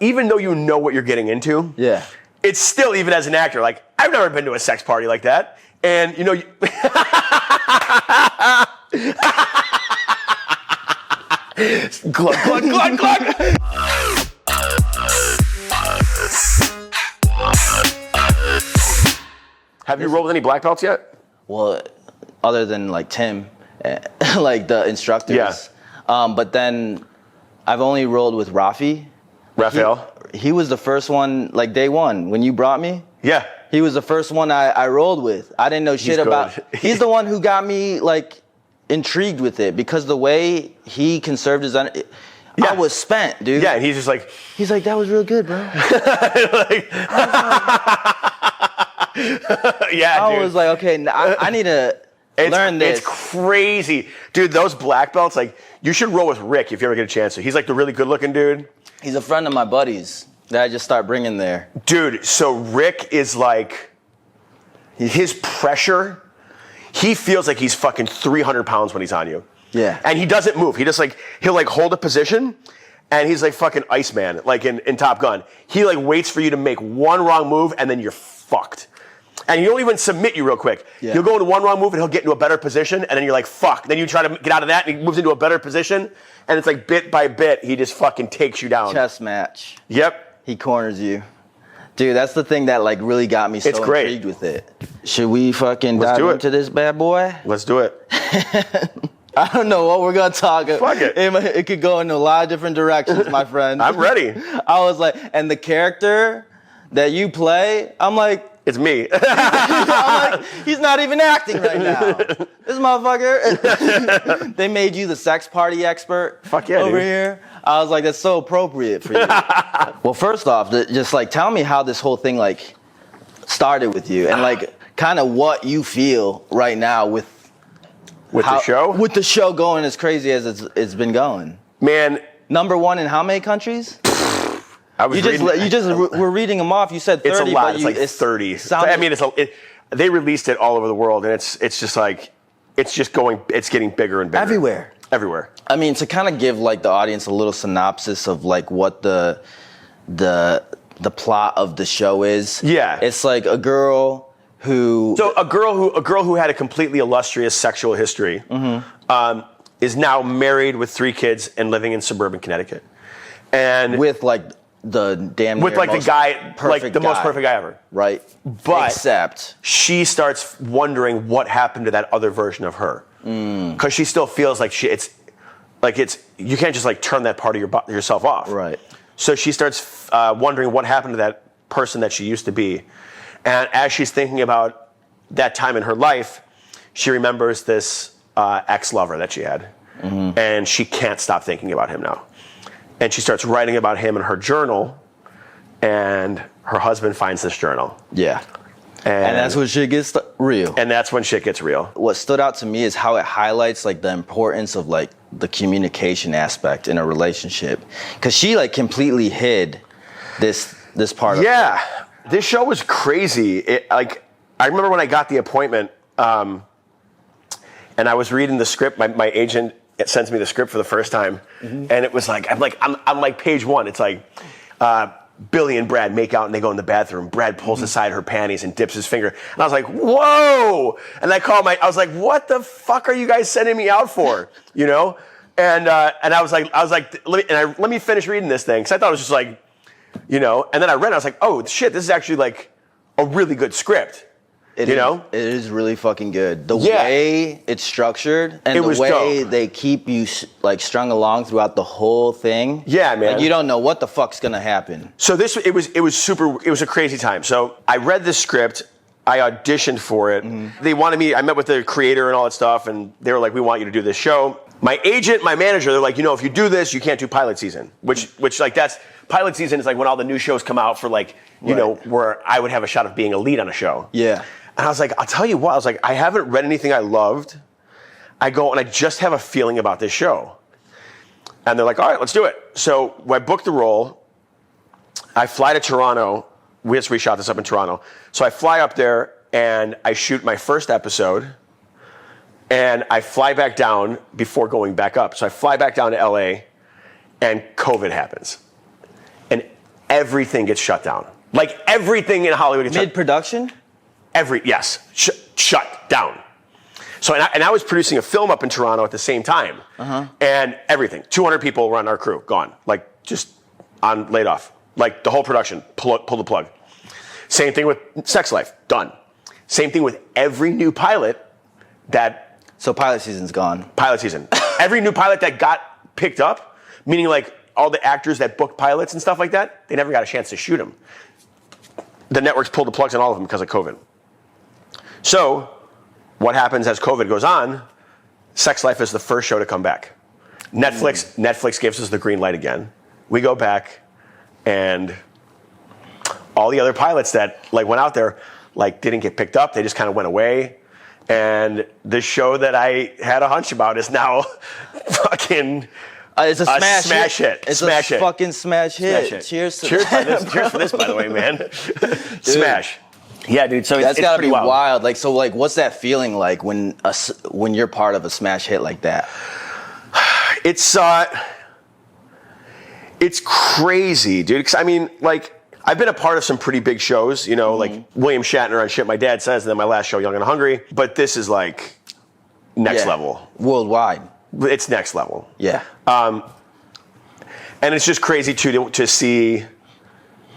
even though you know what you're getting into, it's still, even as an actor, like, I've never been to a sex party like that. And, you know, glug, glug, glug, glug. Have you rolled with any black belts yet? Well, other than like Tim, like the instructors. Yeah. But then I've only rolled with Rafi. Raphael? He was the first one, like day one, when you brought me. Yeah. He was the first one I rolled with. I didn't know shit about. He's the one who got me like intrigued with it because the way he conserved his. I was spent, dude. Yeah, and he's just like. He's like, that was real good, bro. Yeah, I dude. was like, okay, I need to learn this. It's crazy. Dude, those black belts, like, you should roll with Rick if you ever get a chance to. He's like the really good looking dude. He's a friend of my buddies that I just start bringing there. Dude, so Rick is like, his pressure, he feels like he's fucking 300 pounds when he's on you. Yeah. And he doesn't move. He just like, he'll like hold a position and he's like fucking Iceman, like in Top Gun. He like waits for you to make one wrong move and then you're fucked. And he don't even submit you real quick. Yeah. He'll go into one wrong move and he'll get into a better position and then you're like, fuck. Then you try to get out of that and he moves into a better position and it's like bit by bit, he just fucking takes you down. Chess match. Yep. He corners you. Dude, that's the thing that like really got me so intrigued with it. Should we fucking dive into this bad boy? Let's do it. I don't know what we're gonna talk about. Fuck it. It could go in a lot of different directions, my friend. I'm ready. I was like, and the character that you play, I'm like, it's me. I'm like, he's not even acting right now. This motherfucker. They made you the sex party expert. Fuck yeah, over dude. here. I was like, that's so appropriate for you. Well, first off, just like tell me how this whole thing like started with you and like kind of what you feel right now with the show? With the show going as crazy as it's been going. Man. #1 in how many countries? You just were reading them off. You said 30. It's a lot. But it's like 30. I mean, they released it all over the world, and it's just like it's getting bigger and bigger. Everywhere. I mean, to kind of give like the audience a little synopsis of like what the plot of the show is. Yeah. It's like a girl who had a completely illustrious sexual history, is now married with 3 kids and living in suburban Connecticut, and with like the damn near with like most the guy, like the most perfect guy ever, right? But except she starts wondering what happened to that other version of her, because she still feels like you can't just like turn that part of yourself off, right? So she starts wondering what happened to that person that she used to be, and as she's thinking about that time in her life, she remembers this ex-lover that she had, and she can't stop thinking about him now. And she starts writing about him in her journal, and her husband finds this journal. Yeah. And that's when shit gets real. And that's when shit gets real. What stood out to me is how it highlights like the importance of like the communication aspect in a relationship. Because she like completely hid this part of it. This show was crazy. I remember when I got the appointment, and I was reading the script, my agent sends me the script for the first time, and it was like I'm like page 1. It's like Billie and Brad make out and they go in the bathroom. Brad pulls aside her panties and dips his finger, and I was like, whoa! And I was like, what the fuck are you guys sending me out for? You know? And I was like, let me finish reading this thing, because I thought it was just like, you know. And then I read it, I was like, oh shit, this is actually like a really good script. It is really fucking good. The way it's structured and the way they keep you like strung along throughout the whole thing. Yeah, man. Like, you don't know what the fuck's gonna happen. So it was a crazy time. So I read this script, I auditioned for it. They wanted me, I met with the creator and all that stuff, and they were like, we want you to do this show. My agent, my manager, they're like, if you do this, you can't do pilot season. Which like pilot season is like when all the new shows come out for like, you know, where I would have a shot of being a lead on a show. Yeah. And I was like, I'll tell you what, I haven't read anything I loved. I go, and I just have a feeling about this show. And they're like, all right, let's do it. So I booked the role. I fly to Toronto. We just reshot this up in Toronto. So I fly up there, and I shoot my first episode. And I fly back down before going back up. So I fly back down to LA, and COVID happens. And everything gets shut down. Like everything in Hollywood gets Mid-production? Shut down. So, and I was producing a film up in Toronto at the same time. And everything, 200 people run our crew, gone. Like just laid off. Like the whole production, pull the plug. Same thing with Sex Life, done. Same thing with every new pilot So pilot season's gone. Pilot season. Every new pilot that got picked up, meaning like all the actors that booked pilots and stuff like that, they never got a chance to shoot them. The networks pulled the plugs on all of them because of COVID. So, what happens as COVID goes on? Sex Life is the first show to come back. Netflix gives us the green light again. We go back, and all the other pilots that like went out there like didn't get picked up. They just kind of went away. And the show that I had a hunch about is now fucking it's a smash hit. It's smash a hit. fucking smash hit. Smash hit. Cheers to Cheers that. Cheers for this, by the way, man. Smash. Yeah, dude. So That's it's gotta pretty be wild. wild. Like, what's that feeling like when you're part of a smash hit like that? It's crazy, dude. 'Cause I mean, like, I've been a part of some pretty big shows, you know, like William Shatner on Shit My Dad Says, and then my last show, Young and Hungry. But this is like next level. Worldwide. It's next level. Yeah. And it's just crazy too to see,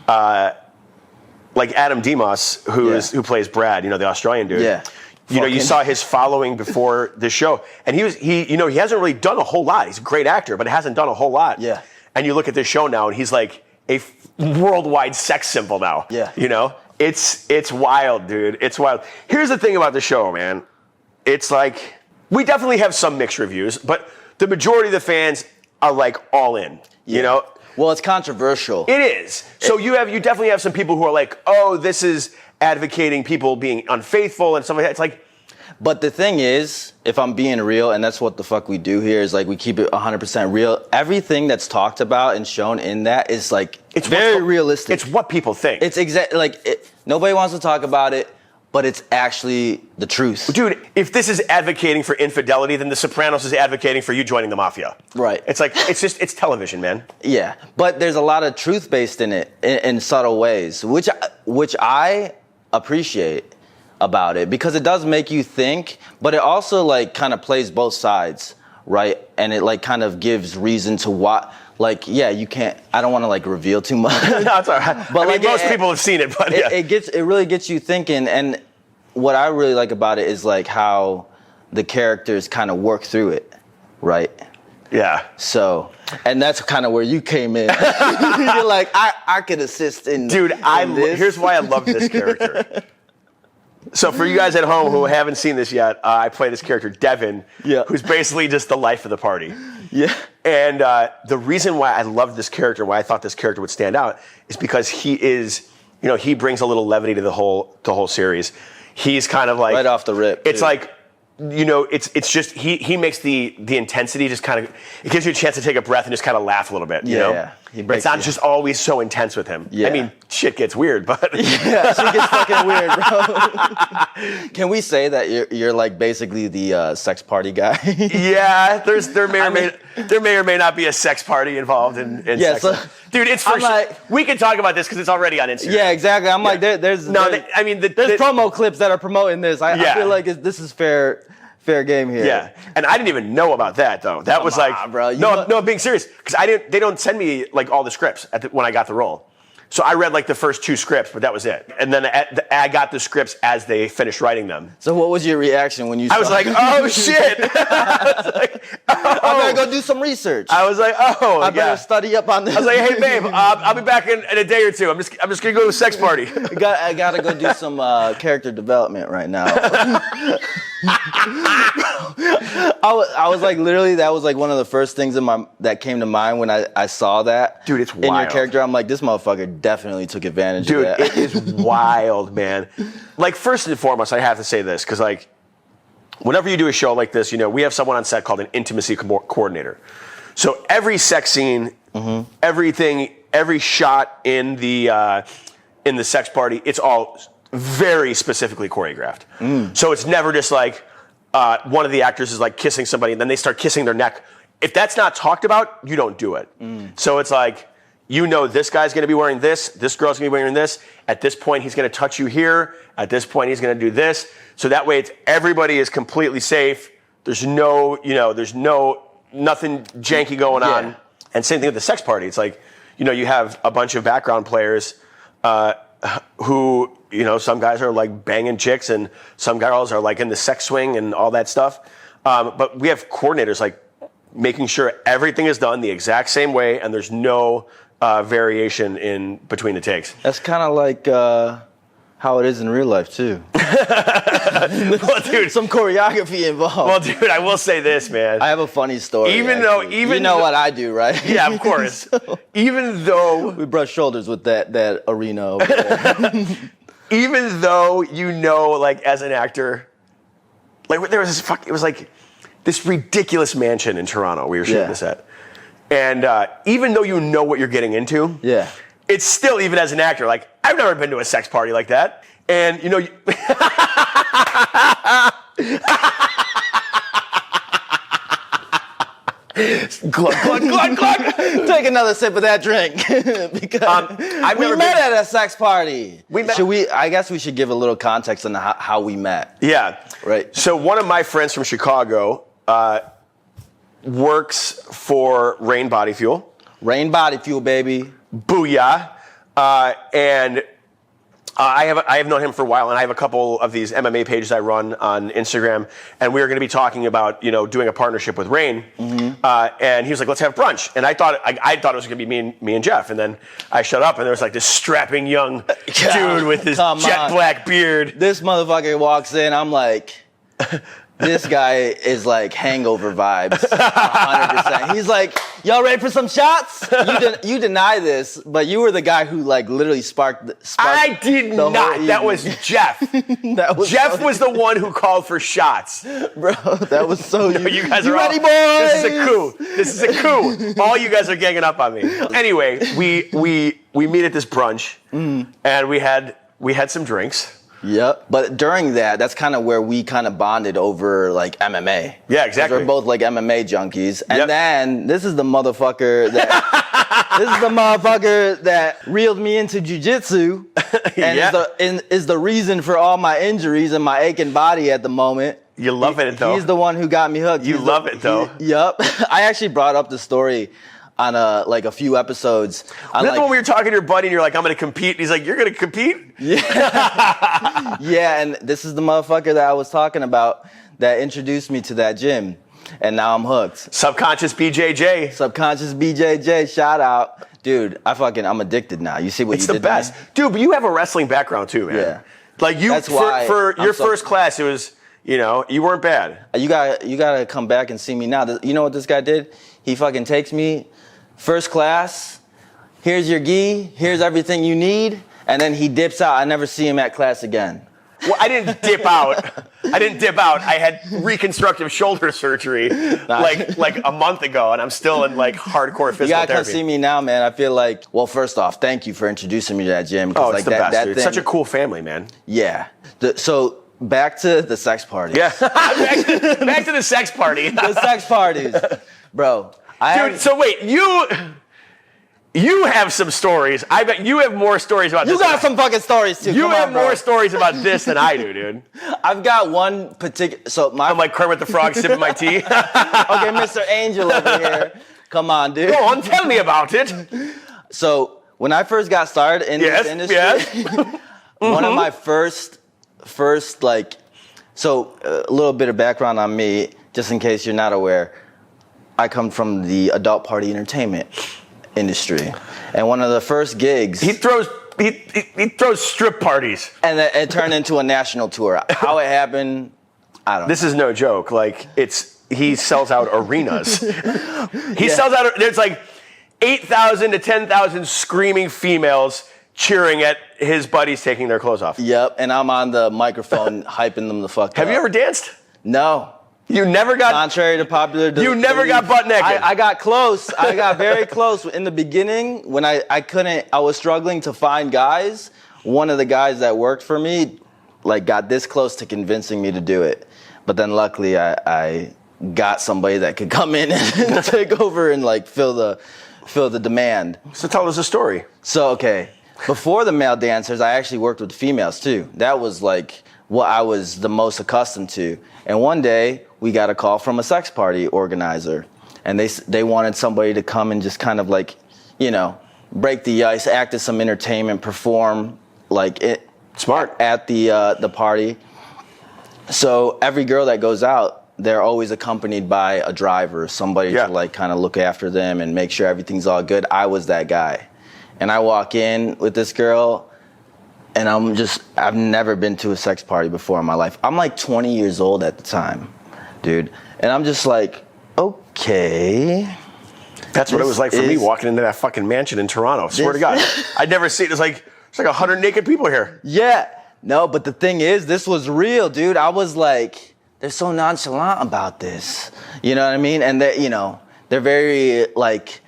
like Adam Demos, who plays Brad, you know, the Australian dude. Yeah. You know, you saw his following before the show, and he hasn't really done a whole lot. He's a great actor, but hasn't done a whole lot. Yeah. And you look at this show now, and he's like a worldwide sex symbol now. Yeah. You know, it's wild, dude. It's wild. Here's the thing about the show, man. It's like we definitely have some mixed reviews, but the majority of the fans are like all in. Yeah. You know. Well, it's controversial. It is. So you definitely have some people who are like, oh, this is advocating people being unfaithful and stuff like that. It's like, But the thing is, if I'm being real, and that's what the fuck we do here, is like we keep it 100% real. Everything that's talked about and shown in that is like it's very realistic. It's what people think. It's nobody wants to talk about it, but it's actually the truth. Dude, if this is advocating for infidelity, then The Sopranos is advocating for you joining the mafia. Right. It's like, it's television, man. Yeah, but there's a lot of truth based in it in subtle ways, which I appreciate about it, because it does make you think, but it also like kind of plays both sides, right? And it like kind of gives reason to why, like, yeah, you can't, I don't want to like reveal too much. No, it's all right. But I mean, most people have seen it, but yeah. It really gets you thinking. And what I really like about it is like how the characters kind of work through it, right? Yeah. So, and that's kind of where you came in. You're like, I could assist in. Dude, this. Here's why I love this character. So for you guys at home who haven't seen this yet, I play this character, Devon, who's basically just the life of the party. Yeah. And the reason why I loved this character, why I thought this character would stand out, is because he is, you know, he brings a little levity to the whole series. He's kind of like right off the rip. It's like, you know, it's just he makes the intensity just kind of, it gives you a chance to take a breath and just kind of laugh a little bit. You know? Yeah. It's not just always so intense with him. Yeah. I mean, shit gets weird, but yeah, shit gets fucking weird, bro. Can we say that you're like basically the sex party guy? Yeah, there may or may not be a sex party involved in sex. So, dude, it's for sure. We can talk about this because it's already on Instagram. Yeah, exactly. I'm like, there's promo clips that are promoting this. I feel like this is fair game here. Yeah, and I didn't even know about that though. That was like, bro. No, I'm being serious, because they don't send me like all the scripts when I got the role. So I read like the first 2 scripts, but that was it. And then I got the scripts as they finished writing them. So what was your reaction when you saw I was like, oh shit. I was like, oh. I better go do some research. I was like, oh, I better study up on this. I was like, hey babe, I'll be back in a day or 2. I'm just gonna go to a sex party. I gotta go do some character development right now. I was like, literally, that was like one of the first things that came to mind when I saw that. Dude, it's wild. In your character, I'm like, this motherfucker definitely took advantage of that. Dude, it is wild, man. Like, first and foremost, I have to say this, because like, whenever you do a show like this, you know, we have someone on set called an intimacy coordinator. So every sex scene, everything, every shot in the sex party, it's all very specifically choreographed. So it's never just like one of the actors is like kissing somebody and then they start kissing their neck. If that's not talked about, you don't do it. So it's like, you know this guy's going to be wearing this girl's going to be wearing this. At this point, he's going to touch you here. At this point, he's going to do this. So that way, everybody is completely safe. There's no, nothing janky going on. And same thing with the sex party. It's like, you have a bunch of background players who, some guys are like banging chicks and some girls are like in the sex swing and all that stuff. But we have coordinators like making sure everything is done the exact same way and there's no variation in between the takes. That's kind of like how it is in real life too. Well, dude, some choreography involved. Well, dude, I will say this, man. I have a funny story. Even what I do, right? Yeah, of course. So, even though we brush shoulders with that arena over there. Even though like as an actor, like there was it was like this ridiculous mansion in Toronto we were shooting this at. And even though you know what you're getting into, it's still, even as an actor, like, I've never been to a sex party like that. And, glug, glug, glug, glug. Take another sip of that drink. Because we met at a sex party. I guess we should give a little context on how we met. Yeah. Right. So one of my friends from Chicago works for Rain Body Fuel. Rain Body Fuel, baby. Booyah. And I have known him for a while, and I have a couple of these MMA pages I run on Instagram, and we were going to be talking about, doing a partnership with Rain. Mm-hmm. And he was like, let's have brunch. And I thought it was going to be me and Jeff. And then I showed up, and there was like this strapping young dude with this jet black beard. This motherfucker walks in, I'm like... This guy is like hangover vibes, 100%. He's like, y'all ready for some shots? You deny this, but you were the guy who like literally sparked I did not. That was Jeff. Jeff was the one who called for shots. Bro, that was so you guys are ready, all, boys? This is a coup. All you guys are ganging up on me. Anyway, we meet at this brunch, and we had some drinks. Yep. But during that's kind of where we kind of bonded over like MMA. Yeah, exactly. We're both like MMA junkies. And then this is the motherfucker that reeled me into jiu-jitsu and is the reason for all my injuries and my aching body at the moment. You love it though. He's the one who got me hooked. You love it though. Yep. I actually brought up the story on a few episodes. Remember when we were talking to your buddy and you're like, I'm going to compete? And he's like, you're going to compete? Yeah. Yeah, and this is the motherfucker that I was talking about that introduced me to that gym. And now I'm hooked. Subconscious BJJ. Subconscious BJJ, shout out. Dude, I'm addicted now. You see what you did? It's the best. Dude, but you have a wrestling background too, man. Yeah. Like That's why for your first class, it was, you weren't bad. You gotta come back and see me now. You know what this guy did? He fucking takes me first class, here's your gi, here's everything you need, and then he dips out. I never see him at class again. Well, I didn't dip out. I had reconstructive shoulder surgery like a month ago, and I'm still in like hardcore physical therapy. You gotta come see me now, man. I feel like, well, first off, thank you for introducing me to that gym. Oh, it's like the best, dude. It's such a cool family, man. Yeah. So back to the sex party. Yeah. back to the sex party. The sex parties. Bro. So wait, you have some stories. I bet you have more stories about this. You got some fucking stories too. You have more stories about this than I do, dude. I've got one particular. I'm like Kermit the Frog sipping my tea. Okay, Mr. Angel over here. Come on, dude. Go on, tell me about it. So when I first got started in this industry, one of my first like, so a little bit of background on me, just in case you're not aware. I come from the adult party entertainment industry, and one of the first gigs he throws strip parties, and it turned into a national tour. How it happened, I don't know. This is no joke. Like he sells out arenas. He sells out. There's like 8,000 to 10,000 screaming females cheering at his buddies taking their clothes off. Yep, and I'm on the microphone hyping them the fuck up. Have you ever danced? No. You never got... Contrary to popular... You never got butt naked. I got close. I got very close. In the beginning, when I was struggling to find guys, one of the guys that worked for me, like, got this close to convincing me to do it. But then luckily, I got somebody that could come in and take over and, like, fill the fill the demand. So tell us a story. So, okay, before the male dancers, I actually worked with females too. That was like what I was the most accustomed to. And one day, we got a call from a sex party organizer. And they wanted somebody to come and just kind of like, you know, break the ice, act as some entertainment, perform like it. Smart. At the party. So every girl that goes out, they're always accompanied by a driver, somebody to like kind of look after them and make sure everything's all good. I was that guy. And I walk in with this girl and I've never been to a sex party before in my life. I'm like 20 years old at the time, dude. And I'm just like, okay. That's what it was like for me walking into that fucking mansion in Toronto. Swear to God. I'd never seen it. It's like 100 naked people here. Yeah. No, but the thing is, this was real, dude. I was like, they're so nonchalant about this. You know what I mean? And they're very like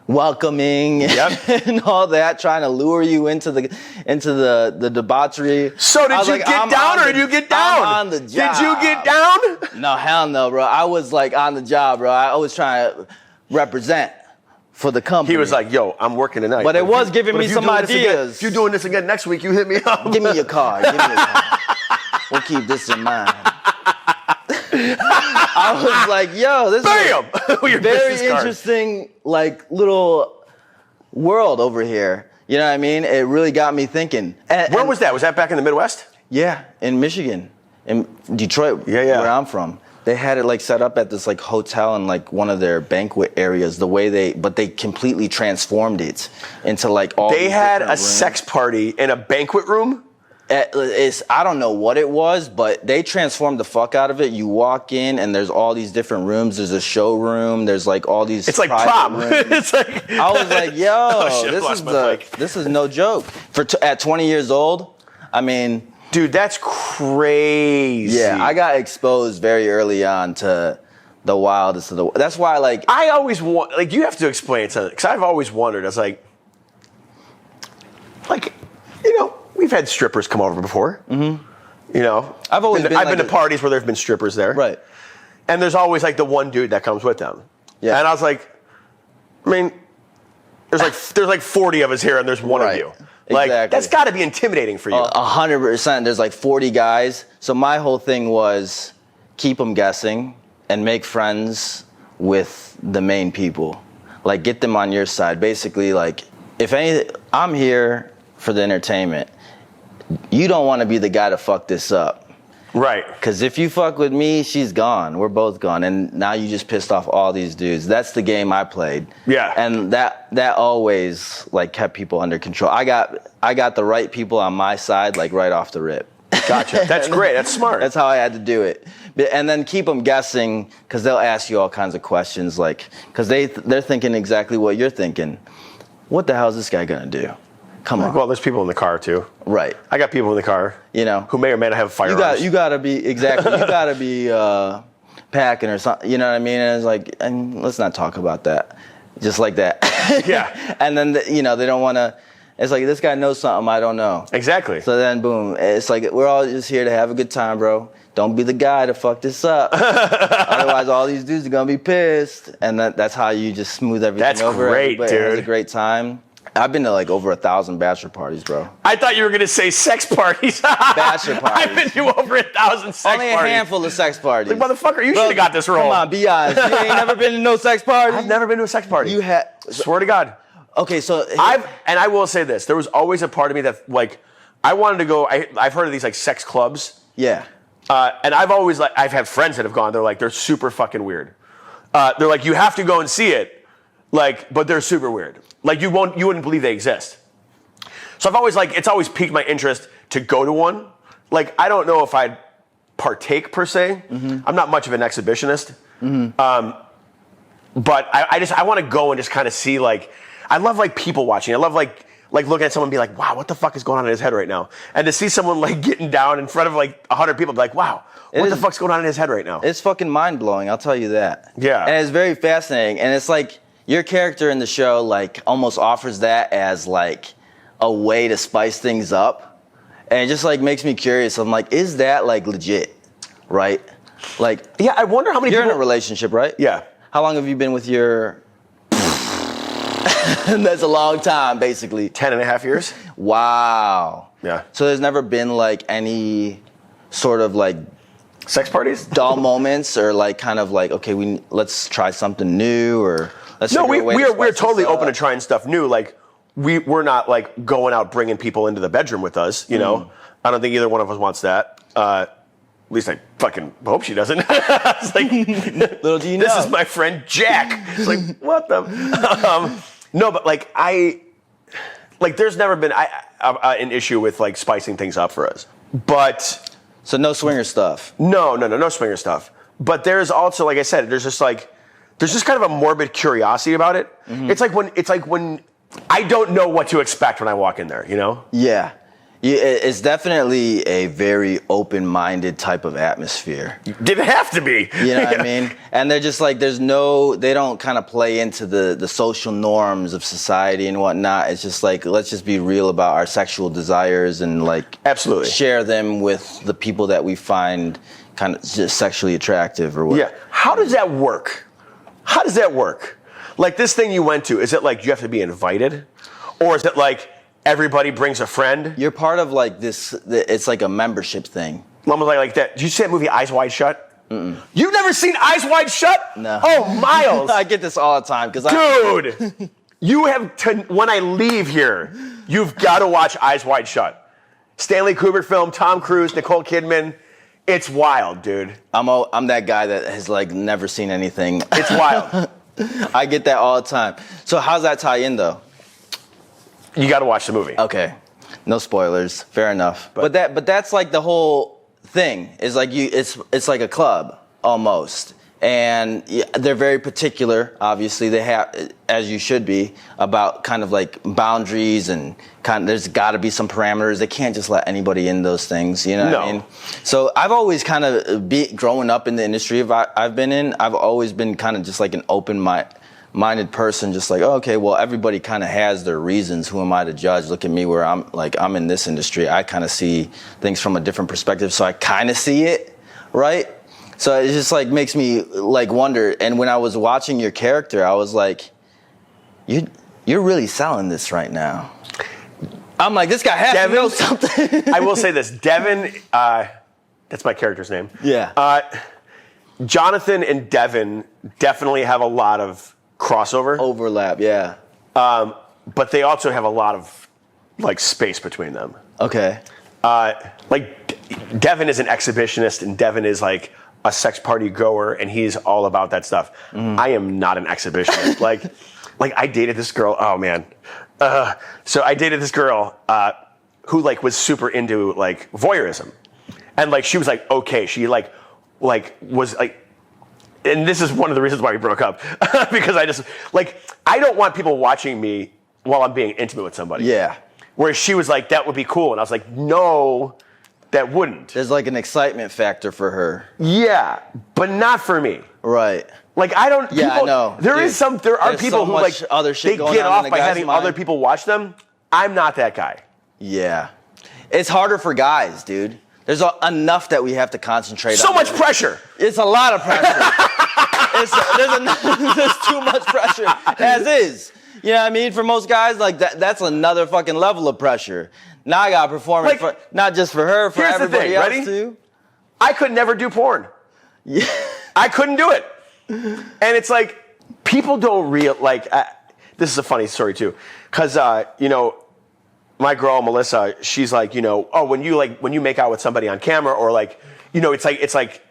welcoming and all that, trying to lure you into the debauchery. So did you get down or did you get down? I'm on the job. Did you get down? No, hell no, bro. I was like on the job, bro. I was trying to represent for the company. He was like, yo, I'm working tonight. But it was giving me some ideas. If you're doing this again next week, you hit me up. Give me your card. We'll keep this in mind. I was like, yo, this is a very interesting, like, little world over here. You know what I mean? It really got me thinking. Where was that? Was that back in the Midwest? Yeah, in Michigan, in Detroit, where I'm from. They had it like set up at this like hotel in like one of their banquet areas. But they completely transformed it into like all. They had a sex party in a banquet room. I don't know what it was, but they transformed the fuck out of it. You walk in and there's all these different rooms. There's a showroom. There's like all these. It's like prom. It's like I was like, yo, this is no joke. At 20 years old, I mean. Dude, that's crazy. Yeah, I got exposed very early on to the wildest of the. That's why, like, I always want, like, you have to explain something because I've always wondered. I was like, you know, we've had strippers come over before. Mm-hmm. You know, I've been to parties where there've been strippers there, right? And there's always like the one dude that comes with them. Yeah, and I was like, I mean, there's like 40 of us here, and there's one of you. Like, exactly. That's got to be intimidating for you. 100%. There's like 40 guys. So my whole thing was keep them guessing and make friends with the main people. Like, get them on your side. Basically, like, I'm here for the entertainment. You don't want to be the guy to fuck this up. Right. Because if you fuck with me, she's gone. We're both gone. And now you just pissed off all these dudes. That's the game I played. Yeah. And that always, like, kept people under control. I got the right people on my side, like, right off the rip. Gotcha. That's great. That's smart. That's how I had to do it. And then keep them guessing, because they'll ask you all kinds of questions, like, because they're thinking exactly what you're thinking. What the hell is this guy going to do? Come on. Well, there's people in the car too. Right. I got people in the car. You know, who may or may not have firearms. You gotta be packing or something. You know what I mean? And it's like, and let's not talk about that. Just like that. Yeah. And then they don't want to. It's like, this guy knows something I don't know. Exactly. So then, boom. It's like, we're all just here to have a good time, bro. Don't be the guy to fuck this up. Otherwise, all these dudes are gonna be pissed. And that's how you just smooth everything over. That's great, Everybody dude. has a great time. I've been to like over 1,000 bachelor parties, bro. I thought you were gonna say sex parties. Bachelor parties. I've been to over 1,000 sex Only parties. Only a handful of sex parties. Like, motherfucker, you should have got this role. Come on, be honest. You ain't never been to no sex party? I've never been to a sex party. You had. Swear to God. Okay, so I will say this. There was always a part of me that, like, I wanted to go. I've heard of these like sex clubs. Yeah. And I've had friends that have gone. They're like, they're super fucking weird. They're like, you have to go and see it, like, but they're super weird. Like, you wouldn't believe they exist. So I've always, like, it's always piqued my interest to go to one. Like, I don't know if I'd partake per se. Mm-hmm. I'm not much of an exhibitionist. Mm-hmm. But I want to go and just kind of see, like, I love, like, people watching. I love, like looking at someone and be like, wow, what the fuck is going on in his head right now? And to see someone, like, getting down in front of, like, 100 people, be like, wow, what the fuck's going on in his head right now? It's fucking mind-blowing, I'll tell you that. Yeah. And it's very fascinating. And it's like, your character in the show, like, almost offers that as, like, a way to spice things up. And it just, like, makes me curious. I'm like, is that, like, legit? Right? Like, yeah, I wonder how many you're people... in a relationship, right? Yeah. How long have you been with your... That's a long time, basically. 10.5 years. Wow. Yeah. So there's never been like any sort of like sex parties, dull moments, or like kind of like, okay, let's try something new, or let's. No, we're totally open to trying stuff new. Like we're not like going out bringing people into the bedroom with us. You know, I don't think either one of us wants that. At least I fucking hope she doesn't. It's like, little do you know, this is my friend Jack. It's like, what the? No, but like there's never been an issue with like spicing things up for us. But so no swinger stuff. No swinger stuff. But there's also, like I said, there's just kind of a morbid curiosity about it. Mm-hmm. It's like when I don't know what to expect when I walk in there. You know? Yeah. It's definitely a very open-minded type of atmosphere. Didn't have to be. You know what I mean? And they're just like, they don't kind of play into the social norms of society and whatnot. It's just like, let's just be real about our sexual desires and like absolutely share them with the people that we find kind of just sexually attractive or whatever. Yeah. How does that work? Like this thing you went to, is it like you have to be invited? Or is it like everybody brings a friend? You're part of like this, it's like a membership thing. Almost like that. Did you see that movie Eyes Wide Shut? Mm-mm. You've never seen Eyes Wide Shut? No. Oh, Myles. I get this all the time. Dude, you have to, when I leave here, you've got to watch Eyes Wide Shut. Stanley Kubrick film, Tom Cruise, Nicole Kidman. It's wild, dude. I'm that guy that has like never seen anything. It's wild. I get that all the time. So how's that tie in though? You got to watch the movie. Okay, no spoilers. Fair enough. But that's like the whole thing. Is like it's like a club almost, and they're very particular. Obviously, they have, as you should be, about kind of like boundaries and kind of. There's got to be some parameters. They can't just let anybody in those things. You know what I mean? So I've always kind of growing up in the industry I've been in. I've always been kind of just like an open-minded person, just like, oh, okay, well, everybody kind of has their reasons. Who am I to judge? Look at me, where I'm in this industry. I kind of see things from a different perspective, so I kind of see it, right? So it just like makes me like wonder. And when I was watching your character, I was like, you're really selling this right now. I'm like, this guy has to know something. I will say this, Devon, that's my character's name. Yeah. Jonathan and Devon definitely have a lot of crossover. Overlap, yeah. But they also have a lot of like space between them. Okay. Like Devon is an exhibitionist and Devon is like a sex party goer and he's all about that stuff. I am not an exhibitionist. like I dated this girl, oh man. So I dated this girl who like was super into like voyeurism. And like she was like, okay, she like was like, and this is one of the reasons why we broke up. Because I don't want people watching me while I'm being intimate with somebody. Yeah. Whereas she was like, that would be cool. And I was like, no, that wouldn't. There's like an excitement factor for her. Yeah, but not for me. Right. Like I don't. Yeah, people, I know. There are people so who much like other shit they going get on off in by the guy's having mind. other people watch them. I'm not that guy. Yeah. It's harder for guys, dude. There's enough that we have to concentrate on. So much pressure. It's a lot of pressure. There's too much pressure as is. You know what I mean? For most guys, like that's another fucking level of pressure. Now I gotta perform it for, not just for her, for everybody else too. I could never do porn. Yeah. I couldn't do it. And it's like, people don't this is a funny story too. Cause, my girl, Melissa, she's like, oh, when you make out with somebody on camera or like, it's like,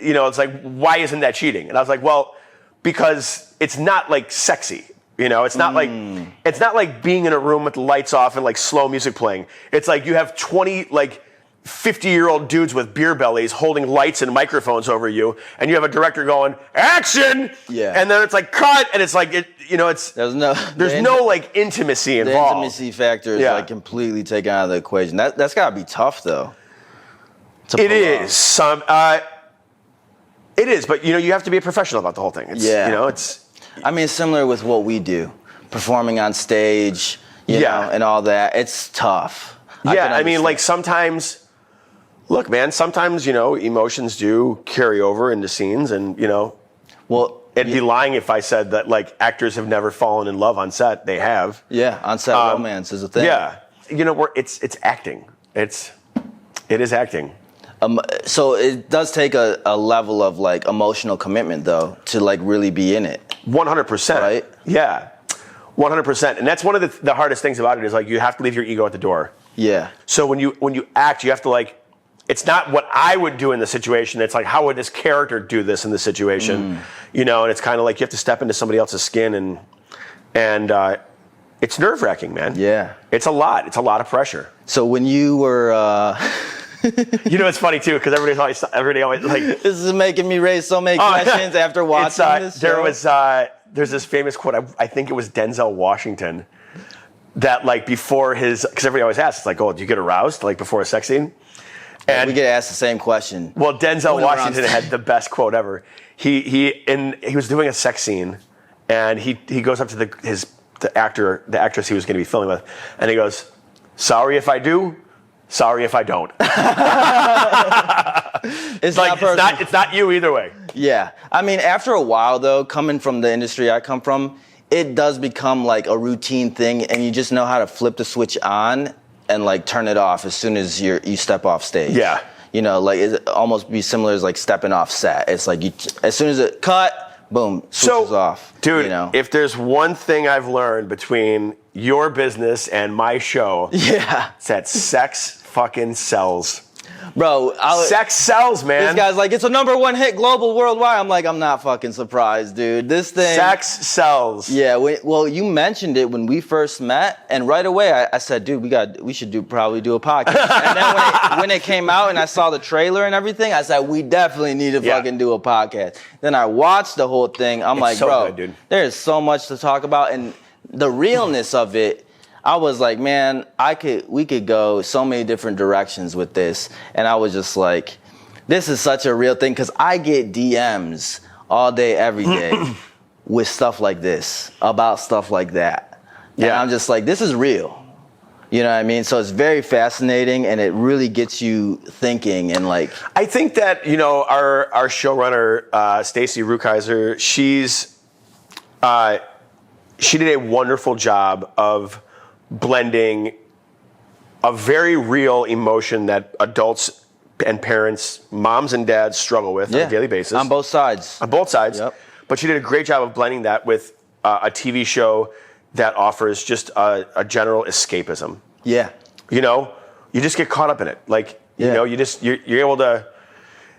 why isn't that cheating? And I was like, well, because it's not like sexy. It's not like being in a room with the lights off and like slow music playing. It's like you have 20 like 50-year-old dudes with beer bellies holding lights and microphones over you, and you have a director going, action! Yeah. And then it's like, cut! And it's like, there's no like intimacy involved. The intimacy factor is like completely taken out of the equation. That's gotta be tough though. It is. It is, but you have to be a professional about the whole thing. I mean, it's similar with what we do, performing on stage, you know, and all that. It's tough. Yeah, I mean, like sometimes, look, man, sometimes, emotions do carry over into scenes and, Well, It'd be lying if I said that like actors have never fallen in love on set. They have. Yeah, on set romance is a thing. Yeah, you know, it's acting. It is acting. So it does take a level of like emotional commitment though to like really be in it. 100%. Right? Yeah, 100%. And that's one of the hardest things about it is like you have to leave your ego at the door. Yeah. So when you act, you have to like. It's not what I would do in the situation. It's like, how would this character do this in the situation? You know, and it's kind of like you have to step into somebody else's skin, and it's nerve-wracking, man. Yeah. It's a lot. It's a lot of pressure. So when you were... You know, it's funny, too, because everybody always like... This is making me raise so many questions after watching this show. There's this famous quote, I think it was Denzel Washington, that like before his... Because everybody always asks, like, oh, do you get aroused like before a sex scene? And we get asked the same question. Well, Denzel Washington had the best quote ever. He was doing a sex scene, and he goes up to the actress he was going to be filming with, and he goes, "Sorry if I do, sorry if I don't." It's not you either way. Yeah, I mean, after a while though, coming from the industry I come from, it does become like a routine thing, and you just know how to flip the switch on and like turn it off as soon as you step off stage. Yeah. You know, like it almost be similar as like stepping off set. It's like as soon as it cut, boom, switches off. Dude, you know? If there's one thing I've learned between your business and my show, it's that sex fucking sells. Bro, sex sells, man. This guy's like, it's a #1 hit global, worldwide. I'm like, I'm not fucking surprised, dude. This thing. Sex sells. Yeah. Well, you mentioned it when we first met, and right away I said, dude, we should probably do a podcast. And then when it came out and I saw the trailer and everything, I said, we definitely need to fucking do a podcast. Then I watched the whole thing. I'm like, so bro, good, dude. There is so much to talk about, and the realness of it. I was like, man, we could go so many different directions with this. And I was just like, this is such a real thing. Because I get DMs all day, every day with stuff like this, about stuff like that. Yeah. And I'm just like, this is real. You know what I mean? So it's very fascinating, and it really gets you thinking. And like, I think that, you know, our showrunner, Stacy Rukeyser, she did a wonderful job of blending a very real emotion that adults and parents, moms and dads struggle with on a daily basis. On both sides. On both sides. Yep. But she did a great job of blending that with a TV show that offers just a general escapism. Yeah. You know, you just get caught up in it. Like, you know, you're able to,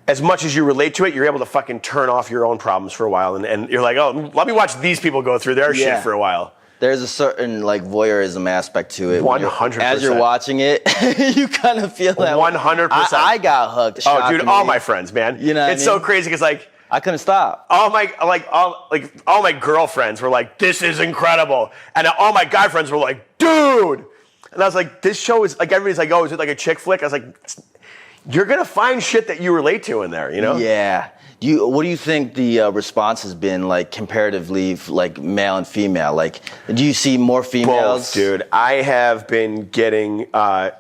as much as you relate to it, you're able to fucking turn off your own problems for a while. And you're like, oh, let me watch these people go through their shit for a while. There's a certain like voyeurism aspect to it. 100%. As you're watching it, you kind of feel that. 100%. I got hooked. Oh, dude, all my friends, man. You know, it's so crazy because like I couldn't stop. All my girlfriends were like, "This is incredible," and all my guy friends were like, "Dude," and I was like, "This show is like everybody's like, oh, is it like a chick flick?" I was like, "You're gonna find shit that you relate to in there, you know?" Yeah. What do you think the response has been like comparatively, like male and female? Like, do you see more females? Both, dude. I have been getting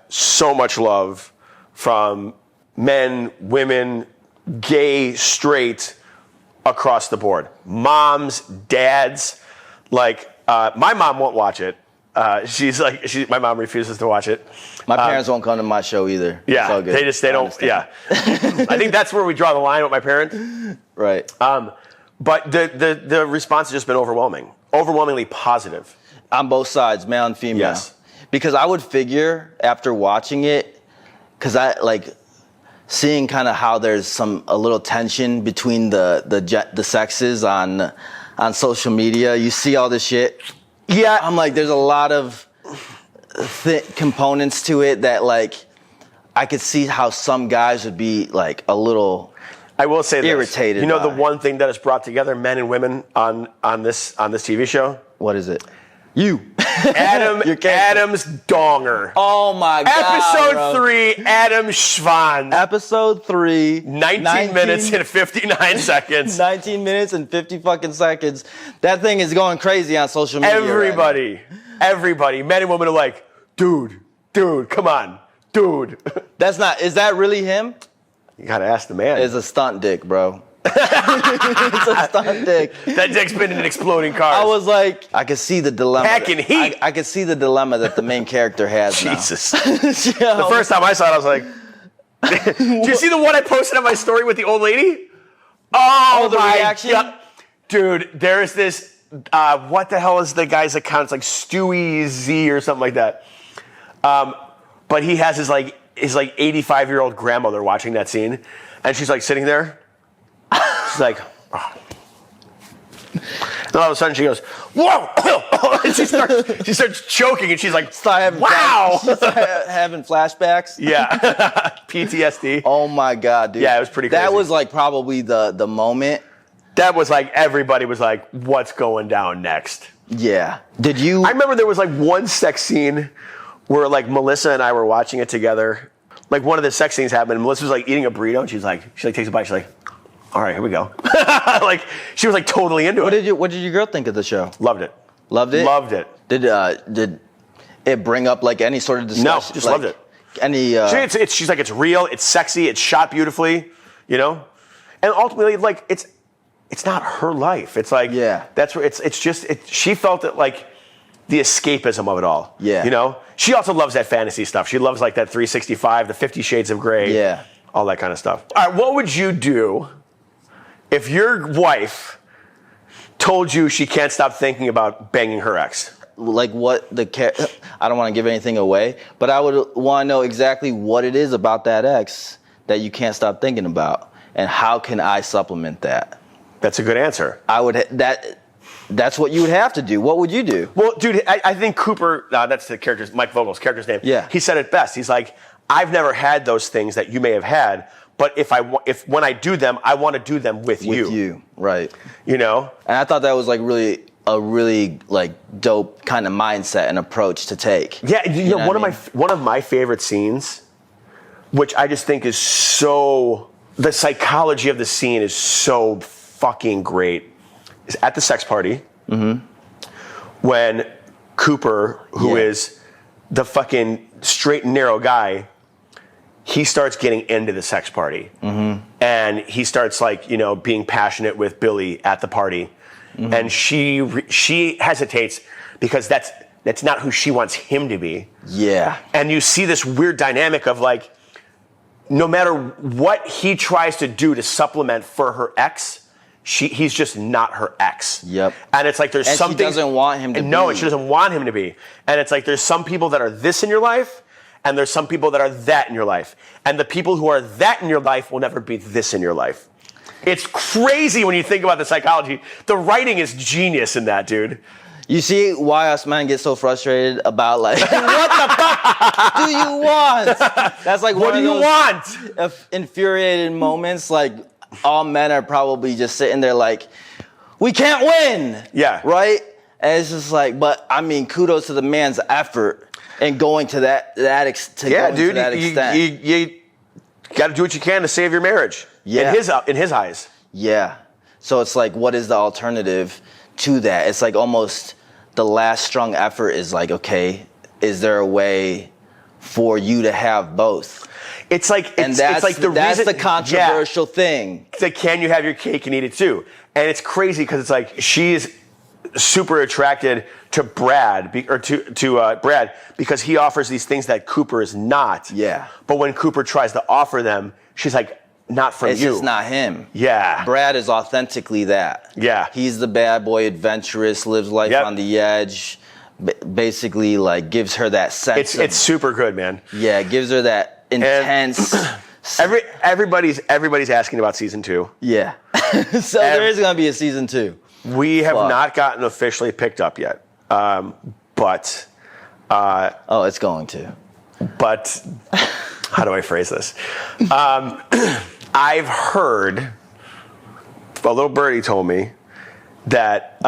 so much love from men, women, gay, straight, across the board. Moms, dads. Like, my mom won't watch it. My mom refuses to watch it. My parents won't come to my show either. Yeah, so good. they don't. Yeah, I think that's where we draw the line with my parents. Right. But the response has just been overwhelmingly positive on both sides, male and female. Yes, because I would figure after watching it, because I like seeing kind of how there's a little tension between the sexes on social media. You see all this shit. Yeah, I'm like, there's a lot of components to it that like I could see how some guys would be like a little. I will say irritated. This. You know the one thing that has brought together men and women on this TV show? What is it? You. Adam's donger. Oh my God. Episode 3, Adam Schwanz. Episode 3. 19 minutes and 59 seconds. 19 minutes and 50 fucking seconds. That thing is going crazy on social media. Everybody, men and women are like, dude, come on, dude. Is that really him? You gotta ask the man. It's a stunt dick, bro. It's a stunt dick. That dick's been in exploding cars. I was like, I could see the dilemma. Packing heat. I could see the dilemma that the main character has Jesus. now. The first time I saw it, I was like, do you see the one I posted on my story with the old lady? Oh, the my reaction? God. Dude, there's this, what the hell is the guy's account? It's like Stewie Z or something like that. But he has his 85-year-old grandmother watching that scene. And she's like sitting there. She's like, oh. And all of a sudden she goes, whoa! And she starts choking and she's like, wow! Having flashbacks. Yeah. PTSD. Oh my God, dude. Yeah, it was pretty crazy. That was like probably the moment. That was like, everybody was like, what's going down next? Yeah. Did you? I remember there was like one sex scene where like Melissa and I were watching it together. Like one of the sex scenes happened. Melissa was like eating a burrito and she takes a bite. She's like, all right, here we go. Like she was like totally into it. What did your girl think of the show? Loved it. Loved it? Loved it. Did it bring up like any sort of discussion? No, just loved it. Any? She's like, it's real, it's sexy, it's shot beautifully, you know? And ultimately, like, it's not her life. It's like, yeah. That's where she felt it like the escapism of it all. Yeah. You know? She also loves that fantasy stuff. She loves like that 365, the 50 Shades of Grey. Yeah. All that kind of stuff. All right, what would you do if your wife told you she can't stop thinking about banging her ex? Like what I don't want to give anything away, but I would want to know exactly what it is about that ex that you can't stop thinking about, and how can I supplement that? That's a good answer. That's what you would have to do. What would you do? Well, dude, I think Cooper, that's the character's, Mike Vogel's character's name. Yeah. He said it best. He's like, I've never had those things that you may have had, but if when I do them, I want to do them with you. With you, right. You know? And I thought that was like a really like dope kind of mindset and approach to take. Yeah, you know one of my favorite scenes, which I just think is so, the psychology of the scene is so fucking great, is at the sex party. Mm-hmm. When Cooper, who is the fucking straight and narrow guy, he starts getting into the sex party. Mm-hmm. And he starts like, you know, being passionate with Billie at the party. Mm-hmm. And she hesitates because that's not who she wants him to be. Yeah. And you see this weird dynamic of like, no matter what he tries to do to supplement for her ex, he's just not her ex. Yep. And it's like there's something she doesn't want him to be. No, and she doesn't want him to be. And it's like there's some people that are this in your life, and there's some people that are that in your life. And the people who are that in your life will never be this in your life. It's crazy when you think about the psychology. The writing is genius in that, dude. You see why us men get so frustrated about like, what the fuck do you want? That's like what one do of you those want? Infuriated moments. Like all men are probably just sitting there like, we can't win. Yeah. Right? And it's just like, but I mean, kudos to the man's effort and going to that extent. You got to do what you can to save your marriage. Yeah. In his eyes. Yeah. So it's like, what is the alternative to that? It's like almost the last strong effort is like, okay, is there a way for you to have both? It's like, that's the controversial thing. It's like, can you have your cake and eat it too? And it's crazy because it's like she is super attracted to Brad Brad because he offers these things that Cooper is not. Yeah. But when Cooper tries to offer them, she's like, not from you. It's just not him. Yeah. Brad is authentically that. Yeah. He's the bad boy, adventurous, lives life on the edge. Basically, like gives her that sense. It's super good, man. Yeah, it gives her that intense. Everybody's asking about season 2. Yeah. So there is gonna be a season 2. We have not gotten officially picked up yet, but. It's going to. But how do I phrase this? I've heard, a little birdie told me that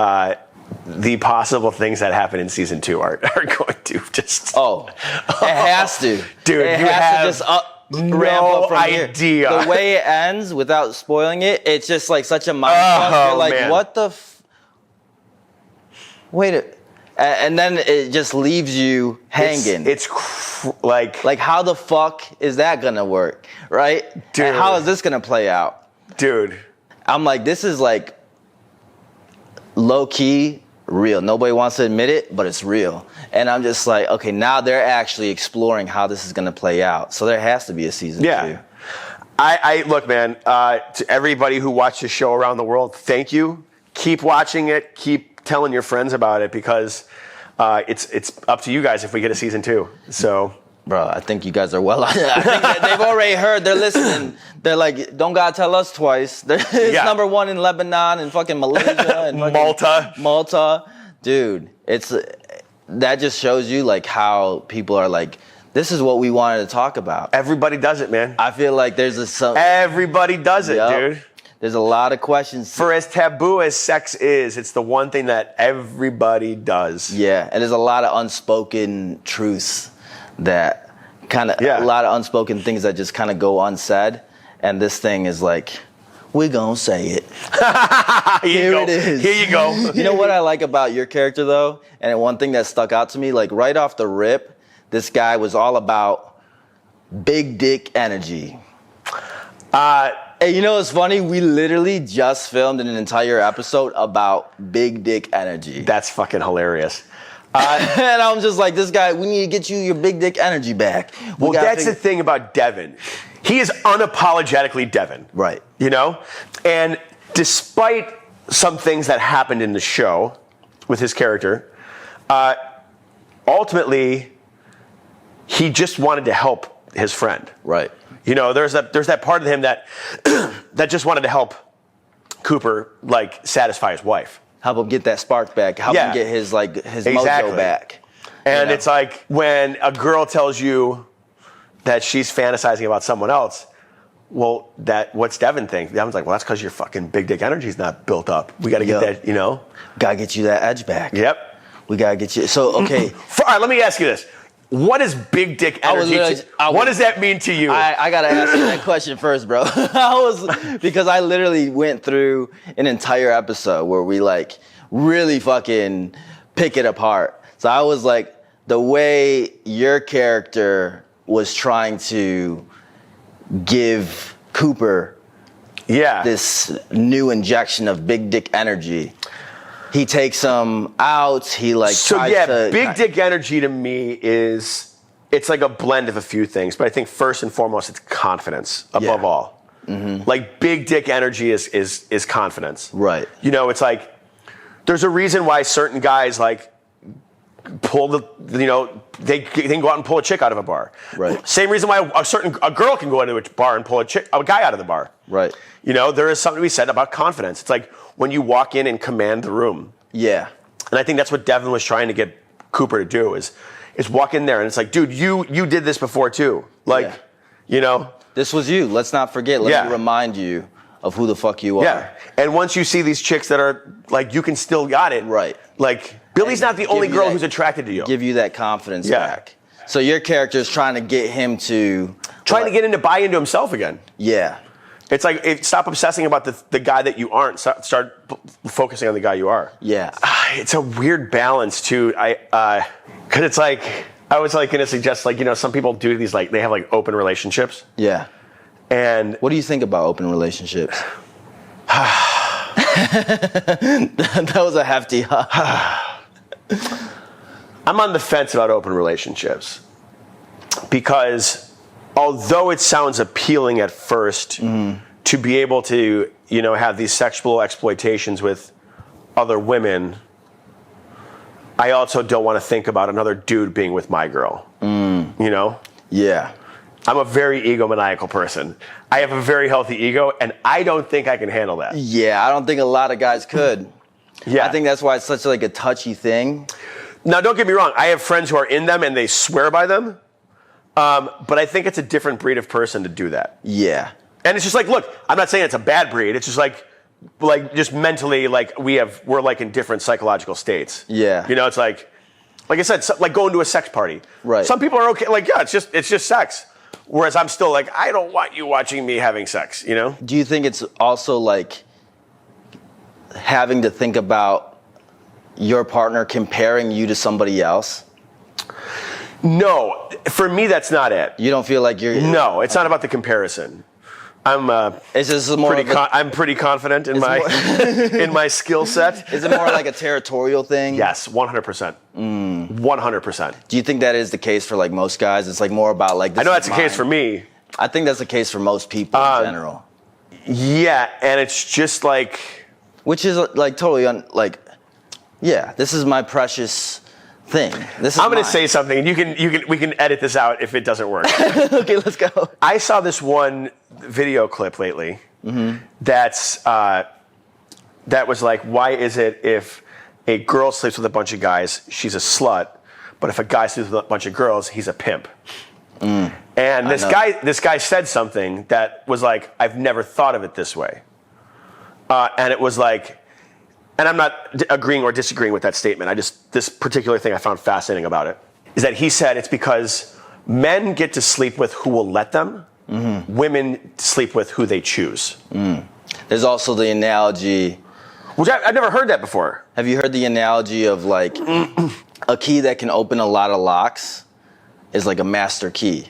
the possible things that happen in season 2 are going to just. Oh, it has to, dude. It you has have to just ramp up from idea. Here. The way it ends, without spoiling it, it's just like such a mind fuck. You're like, man. what the? Wait. And then it just leaves you hanging. It's like how the fuck is that gonna work, right? Dude. And how is this gonna play out? Dude. I'm like, this is like low key real. Nobody wants to admit it, but it's real. And I'm just like, okay, now they're actually exploring how this is going to play out. So there has to be a season 2. I look, man, to everybody who watched the show around the world, thank you. Keep watching it. Keep telling your friends about it, because it's up to you guys if we get a season 2. So, bro, I think you guys are well. I think that they've already heard. They're listening. They're like, don't gotta tell us twice. It's number 1 in Lebanon and fucking Malaysia and fucking Malta, dude. That just shows you like how people are like, this is what we wanted to talk about. Everybody does it, man. I feel like there's everybody does it, dude. There's a lot of questions. For as taboo as sex is, it's the one thing that everybody does. Yeah, and there's a lot of unspoken truths that a lot of unspoken things that just kind of go unsaid. And this thing is like, we're gonna say it. Here it is. Here you go. You know what I like about your character though? And one thing that stuck out to me, like right off the rip, this guy was all about big dick energy. Hey, you know what's funny? We literally just filmed an entire episode about big dick energy. That's fucking hilarious. And I'm just like, this guy, we need to get you your big dick energy back. Well, that's the thing about Devon. He is unapologetically Devon. Right. You know? And despite some things that happened in the show with his character, ultimately, he just wanted to help his friend. Right. You know, there's that part of him that that just wanted to help Cooper, like, satisfy his wife. Help him get that spark back. Help him get his mojo back. And it's like when a girl tells you that she's fantasizing about someone else, well, what's Devon think? Devon's like, well, that's because your fucking big dick energy's not built up. We got to get that, you know? Got to get you that edge back. Yep. We got to get you. So, okay. All right, let me ask you this. What is big dick energy? What does that mean to you? I got to ask you that question first, bro. Because I literally went through an entire episode where we like really fucking pick it apart. So I was like, the way your character was trying to give Cooper this new injection of big dick energy. He takes him out. He big dick energy to me it's like a blend of a few things, but I think first and foremost it's confidence above all. Mm-hmm. Like big dick energy is confidence. Right. You know, it's like there's a reason why certain guys like pull they can go out and pull a chick out of a bar. Right. Same reason why a girl can go into a bar and pull a guy out of the bar. Right. You know, there is something to be said about confidence. It's like when you walk in and command the room. Yeah. And I think that's what Devon was trying to get Cooper to do is walk in there and it's like, dude, you did this before too. Like, you know. This was you. Let's not forget. Let me remind you of who the fuck you are. Yeah. And once you see these chicks that are like, you can still got it. Right. Like, Billie's not the only girl who's attracted to you. Give you that confidence back. So your character is trying to get him to... Trying to get him to buy into himself again. Yeah. It's like, stop obsessing about the guy that you aren't. Start focusing on the guy you are. Yeah. It's a weird balance, too. Because it's like, I was like going to suggest, like, you know, some people do these, like, they have, like, open relationships. Yeah. And... What do you think about open relationships? That was a hefty... I'm on the fence about open relationships because although it sounds appealing at first to be able to, you know, have these sexual exploitations with other women, I also don't want to think about another dude being with my girl. You know? Yeah. I'm a very egomaniacal person. I have a very healthy ego, and I don't think I can handle that. Yeah, I don't think a lot of guys could. Yeah. I think that's why it's such like a touchy thing. Now, don't get me wrong. I have friends who are in them and they swear by them. But I think it's a different breed of person to do that. Yeah. And it's just like, look, I'm not saying it's a bad breed. It's just like just mentally, like we're like in different psychological states. Yeah. You know, it's like I said, like going to a sex party. Right. Some people are okay. Like, yeah, it's just sex. Whereas I'm still like, I don't want you watching me having sex, you know? Do you think it's also like having to think about your partner comparing you to somebody else? No, for me, that's not it. You don't feel like you're... No, it's not about the comparison. It's just more I'm pretty confident in my in my skill set. Is it more like a territorial thing? Yes, 100%. 100%. Do you think that is the case for like most guys? It's like more about like. I know that's the case for me. I think that's the case for most people in general. Yeah, and it's just like, which is like totally yeah. This is my precious thing. I'm going to say something, and we can edit this out if it doesn't work. Okay, let's go. I saw this one video clip lately that was like, why is it if a girl sleeps with a bunch of guys, she's a slut, but if a guy sleeps with a bunch of girls, he's a pimp? And this guy said something that was like, I've never thought of it this way. And it was like, and I'm not agreeing or disagreeing with that statement. This particular thing I found fascinating about it is that he said it's because men get to sleep with who will let them. Women sleep with who they choose. There's also the analogy. Which I've never heard that before. Have you heard the analogy of like a key that can open a lot of locks is like a master key,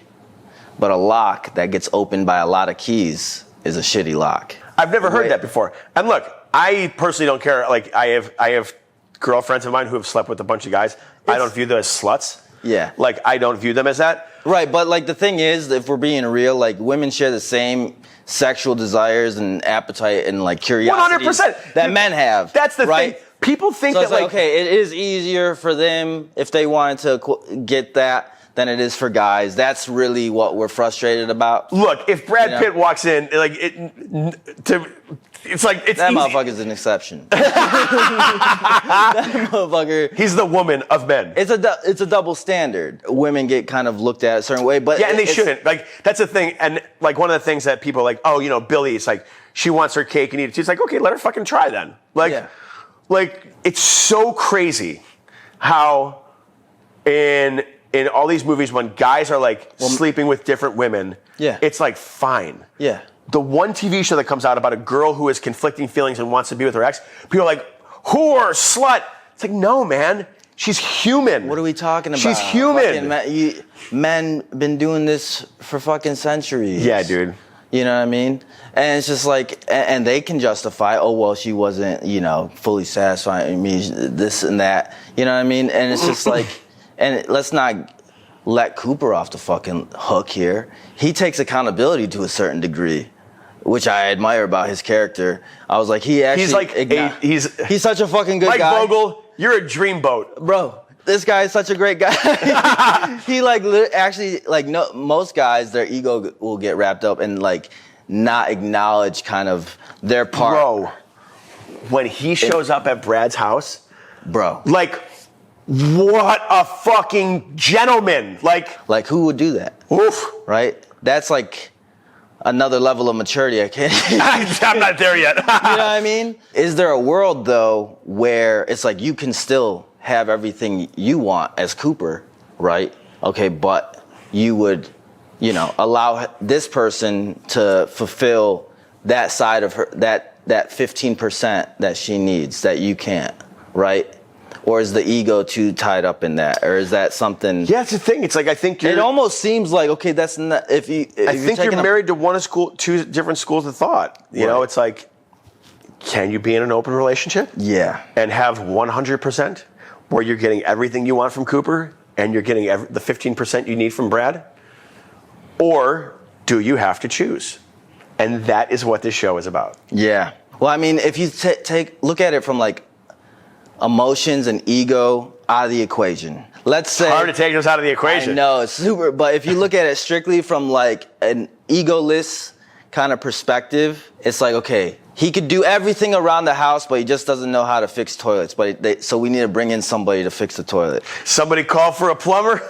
but a lock that gets opened by a lot of keys is a shitty lock. I've never heard that before. And look, I personally don't care. Like I have girlfriends of mine who have slept with a bunch of guys. I don't view them as sluts. Yeah. Like I don't view them as that. Right, but like the thing is, if we're being real, like women share the same sexual desires and appetite and like curiosity 100%. that men have. That's the right? thing. People think so that like okay, it is easier for them if they wanted to get that than it is for guys. That's really what we're frustrated about. Look, if Brad Pitt walks in, like it's that easy. motherfucker's an exception. That motherfucker. He's the woman of men. It's a double standard. Women get kind of looked at a certain way, but yeah, and they shouldn't. Like that's the thing. And like one of the things that people are like, oh, you know, Billie, it's like she wants her cake and eat it. She's like, okay, let her fucking try then. Like it's so crazy how in all these movies when guys are like sleeping with different women, it's like fine. Yeah. The one TV show that comes out about a girl who has conflicting feelings and wants to be with her ex, people are like, whore, slut. It's like, no, man. She's human. What are we talking about? She's human. Men been doing this for fucking centuries. Yeah, dude. You know what I mean? And it's just like, and they can justify, oh, well, she wasn't, fully satisfying me, this and that. You know what I mean? And it's just like, and let's not let Cooper off the fucking hook here. He takes accountability to a certain degree, which I admire about his character. I was like, he's such a fucking good guy. Mike Vogel, you're a dreamboat. Bro, this guy is such a great guy. He most guys, their ego will get wrapped up and like not acknowledge kind of their part. Bro, when he shows up at Brad's house, bro, like, what a fucking gentleman. Like who would do that? Oof. Right? That's like another level of maturity. I can't. I'm not there yet. You know what I mean? Is there a world though where it's like you can still have everything you want as Cooper, right? Okay, but you would, allow this person to fulfill that side of her, that 15% that she needs that you can't, right? Or is the ego too tied up in that? Or is that something? Yeah, it's the thing. It's like, I think it almost seems like, okay, that's not, I think you're married to two different schools of thought. You know, it's like, can you be in an open relationship? Yeah. And have 100% where you're getting everything you want from Cooper and you're getting the 15% you need from Brad? Or do you have to choose? And that is what this show is about. Yeah. Well, I mean, if you look at it from like, emotions and ego out of the equation. Let's say hard to take those out of the equation. I know, it's super, but if you look at it strictly from like an egoless kind of perspective, it's like, okay, he could do everything around the house, but he just doesn't know how to fix toilets. So we need to bring in somebody to fix the toilet. Somebody call for a plumber?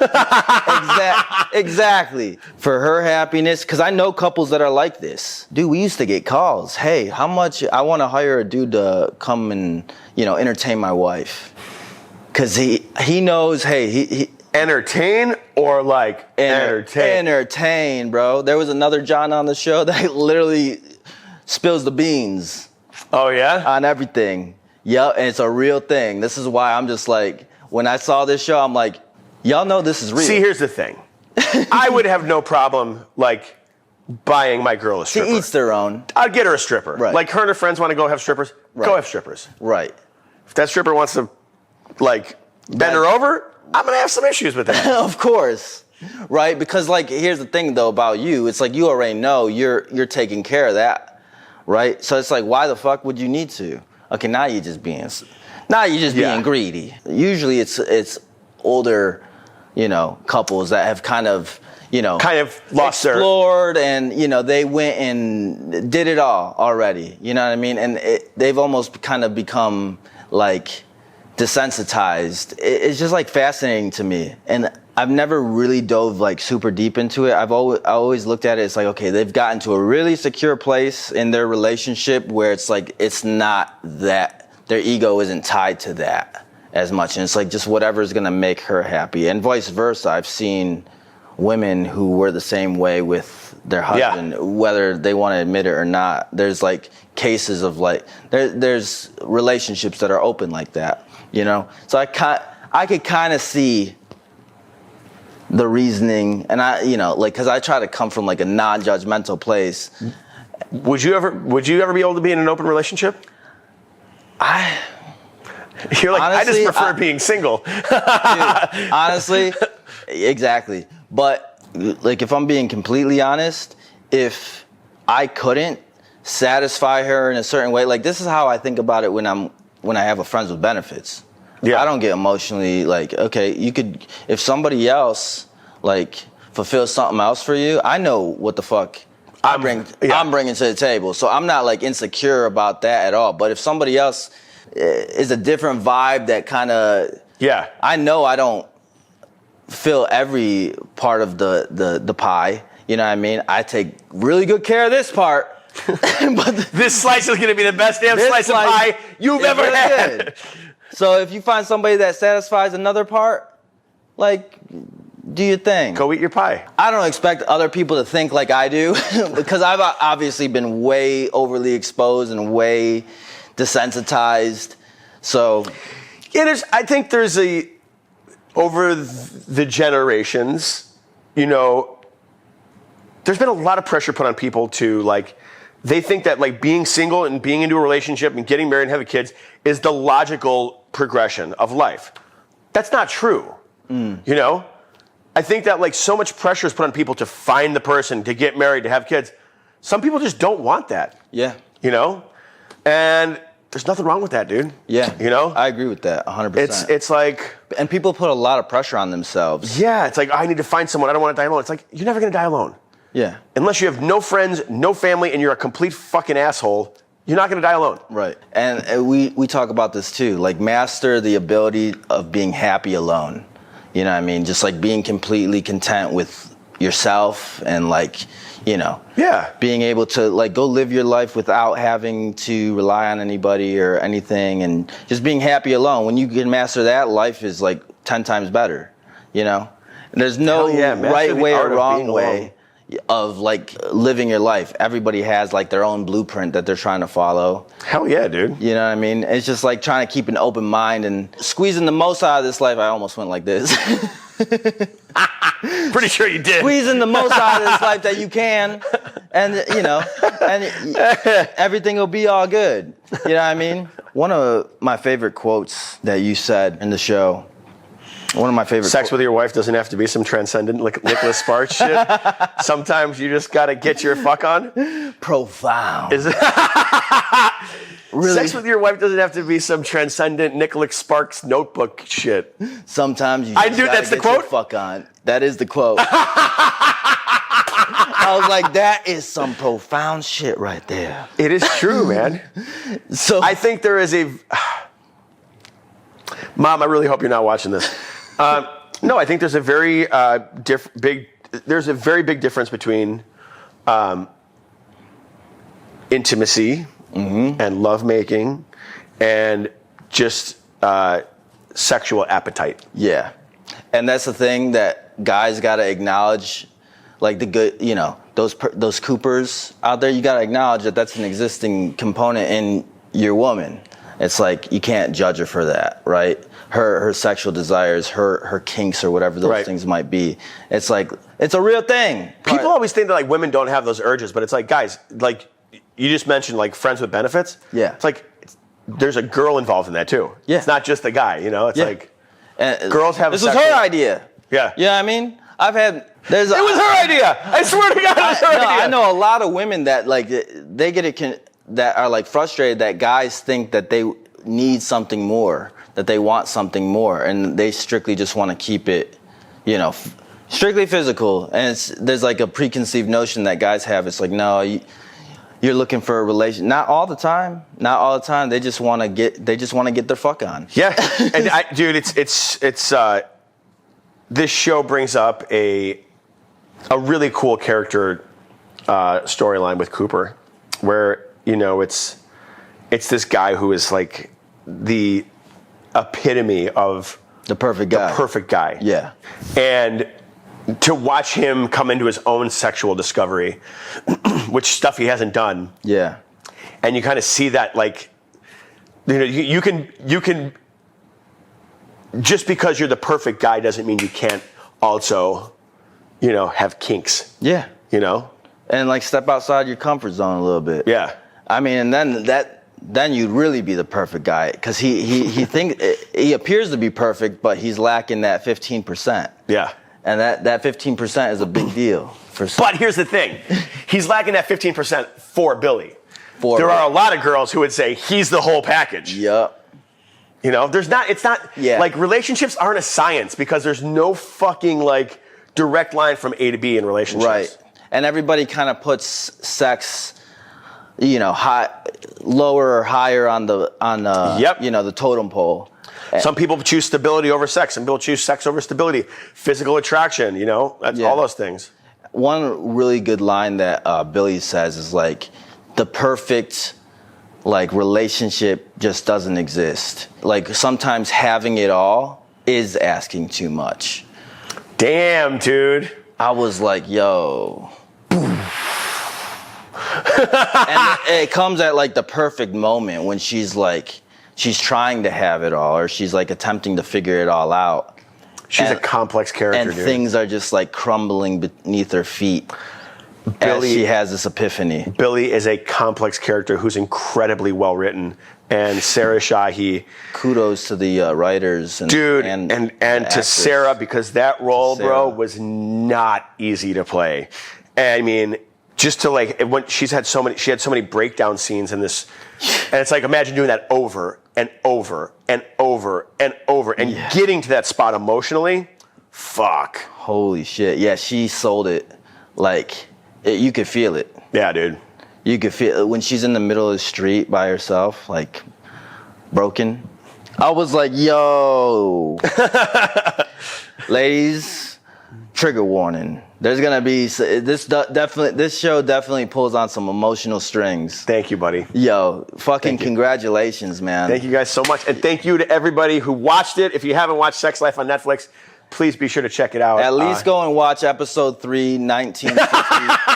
Exactly. For her happiness, because I know couples that are like this. Dude, we used to get calls. Hey, how much? I want to hire a dude to come and, entertain my wife. Because he knows, hey, he entertain or like entertain? Entertain, bro. There was another John on the show that literally spills the beans. Oh, yeah? On everything. Yep, and it's a real thing. This is why I'm just like, when I saw this show, I'm like, y'all know this is real. See, here's the thing. I would have no problem, like, buying my girl a stripper. To each their own. I'd get her a stripper. Right. Like her and her friends want to go have strippers. Right. Go have strippers. Right. If that stripper wants to, like, bend her over, I'm gonna have some issues with that. Of course. Right? Because, like, here's the thing, though, about you. It's like you already know you're taking care of that. Right? So it's like, why the fuck would you need to? Okay, now you're just being greedy. Usually it's older, couples that have kind of lost explored and, they went and did it all already. You know what I mean? And they've almost kind of become, like, desensitized. It's just, like, fascinating to me. And I've never really dove, like, super deep into it. I always looked at it as, like, okay, they've gotten to a really secure place in their relationship where it's, like, it's not that, their ego isn't tied to that as much. And it's, like, just whatever's going to make her happy. And vice versa. I've seen women who were the same way with their husband, whether they want to admit it or not. There's, like, cases of, like, there's relationships that are open like that, So I could kind of see the reasoning, and because I try to come from, like, a non-judgmental place. Would you ever be able to be in an open relationship? You're like, honestly, I just prefer being single. Dude, honestly, exactly. But, like, if I'm being completely honest, if I couldn't satisfy her in a certain way, like, this is how I think about it when I have a friends with benefits. Yeah. I don't get emotionally, like, okay, if somebody else, like, fulfills something else for you, I know what the fuck I'm bringing to the table. So I'm not, like, insecure about that at all. But if somebody else is a different vibe that kind of, I know I don't fill every part of the pie. You know what I mean? I take really good care of this part. But this slice is going to be the best damn slice of pie you've ever had. Good. So if you find somebody that satisfies another part, like, do your thing. Go eat your pie. I don't expect other people to think like I do because I've obviously been way overly exposed and way desensitized. So I think there's over the generations, there's been a lot of pressure put on people to, like, they think that, like, being single and being into a relationship and getting married and having kids is the logical progression of life. That's not true. I think that, like, so much pressure is put on people to find the person, to get married, to have kids. Some people just don't want that. Yeah. And there's nothing wrong with that, dude. Yeah. I agree with that 100%. It's like... And people put a lot of pressure on themselves. Yeah, it's like, I need to find someone. I don't want to die alone. It's like, you're never going to die alone. Yeah. Unless you have no friends, no family, and you're a complete fucking asshole, you're not going to die alone. Right. And we talk about this too. Like, master the ability of being happy alone. You know what I mean? Just, like, being completely content with yourself and, like, being able to, like, go live your life without having to rely on anybody or anything, and just being happy alone. When you can master that, life is, like, 10 times better. And there's no right way or wrong way of, like, living your life. Everybody has, like, their own blueprint that they're trying to follow. Hell yeah, dude. You know what I mean? It's just, like, trying to keep an open mind and squeezing the most out of this life. I almost went like this. Pretty sure you did. Squeezing the most out of this life that you can, and everything will be all good. You know what I mean? One of my favorite quotes that you said in the show. One of my favorite. Sex with your wife doesn't have to be some transcendent Nicholas Sparks shit. Sometimes you just gotta get your fuck on. Profound. Is it? Really? Sex with your wife doesn't have to be some transcendent Nicholas Sparks notebook shit. Sometimes you just that's the get quote? Your fuck on. That is the quote. I was like, that is some profound shit right there. It is true, man. So I think there is a... Mom, I really hope you're not watching this. No, I think there's a very big difference between intimacy and lovemaking and just sexual appetite. Yeah, and that's the thing that guys got to acknowledge. Like the good, those Coopers out there, you got to acknowledge that that's an existing component in your woman. It's like you can't judge her for that, right? Her sexual desires, her kinks, or whatever those things might be. It's like it's a real thing. People always think that like women don't have those urges, but it's like, guys, like you just mentioned, like friends with benefits. Yeah. It's like there's a girl involved in that too. Yeah. It's not just the guy. You know, it's like girls have. This was her idea. Yeah. You know what I mean? It was her idea. I swear to God, it was her idea. I know a lot of women that like they get it that are like frustrated that guys think that they need something more, that they want something more, and they strictly just want to keep it, you know, strictly physical. And there's like a preconceived notion that guys have. It's like, no, you're looking for a relation. Not all the time. Not all the time. They just want to get their fuck on. Yeah, and dude, it's this show brings up a really cool character storyline with Cooper, where it's this guy who is like the epitome of the perfect guy. Yeah, and to watch him come into his own sexual discovery, which stuff he hasn't done. Yeah, and you kind of see that, like, you can just because you're the perfect guy doesn't mean you can't also, have kinks. Yeah, and like step outside your comfort zone a little bit. Yeah, I mean, and then you'd really be the perfect guy, because he appears to be perfect, but he's lacking that 15%. Yeah. And that 15% is a big deal for some. But here's the thing. He's lacking that 15% for Billie. There are a lot of girls who would say he's the whole package. Yep. Like, relationships aren't a science, because there's no fucking like direct line from A to B in relationships. Right. And everybody kind of puts sex, lower or higher on the the totem pole. Some people choose stability over sex. Some people choose sex over stability. Physical attraction, that's all those things. One really good line that Billie says is like, the perfect like relationship just doesn't exist. Like, sometimes having it all is asking too much. Damn, dude. I was like, yo. And it comes at like the perfect moment when she's trying to have it all, or she's like attempting to figure it all out. She's a complex character, and things are just like crumbling beneath her feet. Billie, as she has this epiphany. Billie is a complex character who's incredibly well written, and Sarah Shahil. Kudos to the writers, and to Sarah, because that role, bro, was not easy to play. And I mean, just to when she had so many breakdown scenes in this, and it's like, imagine doing that over and over and over and over, and getting to that spot emotionally. Fuck. Holy shit! Yeah, she sold it. Like, you could feel it. Yeah, dude. You could feel it when she's in the middle of the street by herself, like broken. I was like, yo, ladies, trigger warning. There's gonna be this show definitely pulls on some emotional strings. Thank you, buddy. Yo, fucking congratulations, man. Thank you guys so much, and thank you to everybody who watched it. If you haven't watched Sex Life on Netflix, please be sure to check it out. At least go and watch episode 3, 1950.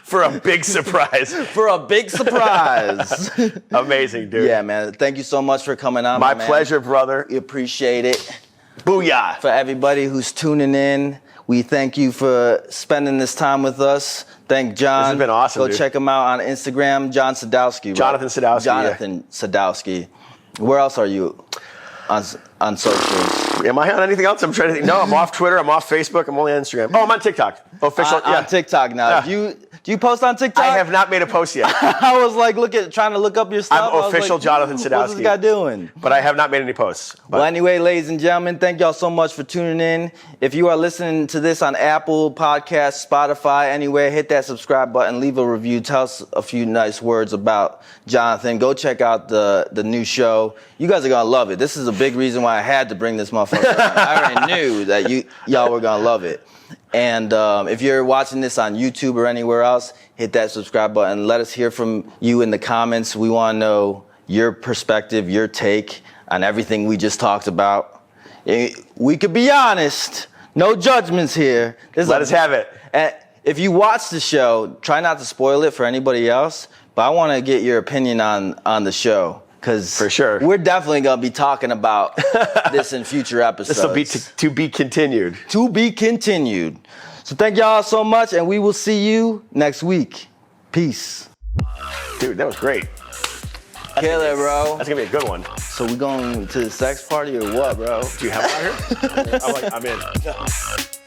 For a big surprise. For a big surprise. Amazing, dude. Yeah, man. Thank you so much for coming on. My pleasure, brother. We appreciate it. Booyah. For everybody who's tuning in, we thank you for spending this time with us. Thank John. This has been awesome, Go check him out on Instagram, John Sadowski. Right? Jonathan Sadowski. Jonathan Sadowski. Where else are you on socials? Am I on anything else? I'm trying to think. No, I'm off Twitter. I'm off Facebook. I'm only on Instagram. Oh, I'm on TikTok. Official. On TikTok now. Yeah. Do you post on TikTok? I have not made a post yet. I was like trying to look up your stuff. I'm official Jonathan Sadowski. What's this guy doing? But I have not made any posts. Well, anyway, ladies and gentlemen, thank y'all so much for tuning in. If you are listening to this on Apple Podcasts, Spotify, anywhere, hit that subscribe button, leave a review, tell us a few nice words about Jonathan. Go check out the new show. You guys are going to love it. This is a big reason why I had to bring this motherfucker on. I already knew that y'all were going to love it. And if you're watching this on YouTube or anywhere else, hit that subscribe button. Let us hear from you in the comments. We want to know your perspective, your take on everything we just talked about. We could be honest. No judgments here. Let us have it. And if you watch the show, try not to spoil it for anybody else. But I want to get your opinion on the show. Because for sure, we're definitely going to be talking about this in future episodes. This will be to be continued. To be continued. So thank y'all so much, and we will see you next week. Peace. Dude, that was great. Kill it, bro. That's gonna be a good one. So we going to the sex party or what, bro? Do you have one out here? I'm in.